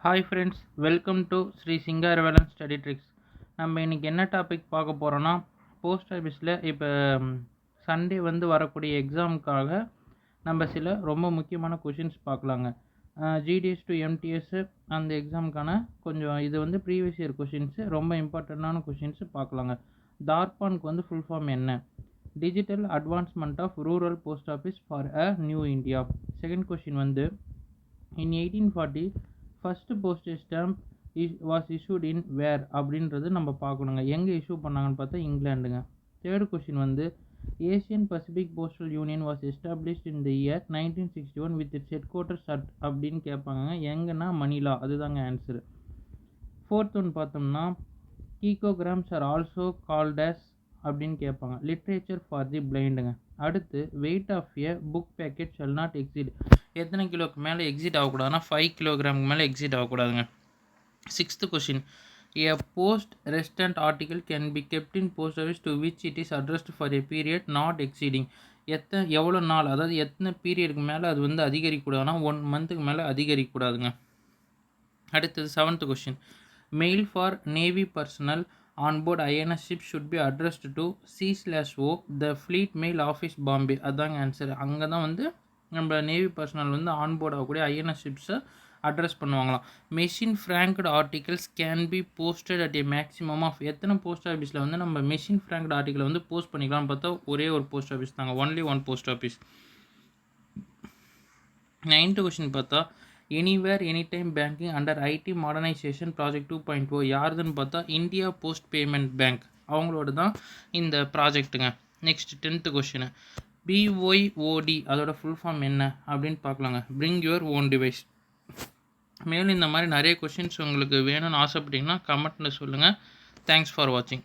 Hi friends, welcome to Sri Singaravelan study tricks. நம்ம இன்றைக்கி என்ன டாபிக் பார்க்க போகிறோன்னா, போஸ்ட் ஆஃபீஸில் இப்போ சண்டே வரக்கூடிய எக்ஸாமுக்காக நம்ம சில ரொம்ப முக்கியமான கொஷின்ஸ் பார்க்கலாங்க. ஜிடிஎஸ் டு எம்டிஎஸ் அந்த எக்ஸாமுக்கான கொஞ்சம் இது ப்ரீவியஸ் இயர் கொஷின்ஸு, ரொம்ப இம்பார்ட்டண்ட்டான கொஷின்ஸு பார்க்கலாங்க. தார்பானுக்கு ஃபுல் ஃபார்ம் என்ன? Digital advancement of rural post office for a new India. Second question in 1840 first postage stamp was issued in where அப்படின்றது நம்ம பார்க்கணுங்க. எங்கே இஷ்யூ பண்ணாங்கன்னு பார்த்தா இங்கிலாண்டுங்க. Third question Asian Pacific Postal Union was established in the year 1961 with its headquarters at அப்படின்னு கேட்பாங்க. எங்கன்னா மணிலா, அதுதாங்க ஆன்சரு. ஃபோர்த் ஒன் பார்த்தோம்னா கீகோகிராம்ஸ் ஆர் ஆல்சோ கால்டஸ் அப்படின்னு கேட்பாங்க. லிட்ரேச்சர் ஃபார் தி பிளைண்டுங்க. அடுத்து weight of a book packet shall not exceed. எத்தனை கிலோக்கு மேலே எக்ஸிட் ஆகக்கூடாதுன்னா 5 கிலோகிராமுக்கு மேலே எக்ஸிட் ஆகக்கூடாதுங்க. Sixth question a post restante article can be kept in post office to which it is addressed for a period not exceeding. எவ்வளோ நாள், அதாவது எத்தனை பீரியடுக்கு மேலே அது அதிகரிக்கக்கூடாதுன்னா 1 மந்த்துக்கு மேலே அதிகரிக்கக்கூடாதுங்க. அடுத்தது seventh question mail for navy personal on board INS ship should be addressed to C/O the Fleet Mail Office Bombay. அதாங்க ஆன்சர். அங்கே தான் நம்ம நேவி பர்சனல் ஆன்போர்ட் ஆகக்கூடிய ஐஎன்எஸ் ஷிப்ஸை அட்ரஸ் பண்ணுவாங்களாம். Machine franked articles can be posted at a maximum of. எத்தனை post ஆஃபீஸில் நம்ம மெஷின் ஃப்ராங்க்டு ஆர்டிக்கலை போஸ்ட் பண்ணிக்கலாம்னு பார்த்தா ஒரே ஒரு போஸ்ட் ஆஃபீஸ் தாங்க, only one post office. 9th question பார்த்தா anywhere any time banking under IT modernisation project 2.0 யாருதுன்னு பார்த்தா இந்தியா போஸ்ட் பேமெண்ட் பேங்க், அவங்களோட தான் இந்த ப்ராஜெக்ட்டுங்க. நெக்ஸ்ட் 10th கொஷின் பிஒய்ஓடி அதோட ஃபுல் ஃபார்ம் என்ன அப்படின்னு பார்க்கலாங்க. Bring your own device. மேலும் இந்த மாதிரி நிறைய கொஷின்ஸ் உங்களுக்கு வேணும்னு ஆசைப்பட்டீங்கன்னா கமெண்ட்டில் சொல்லுங்கள். தேங்க்ஸ் ஃபார் வாட்சிங்.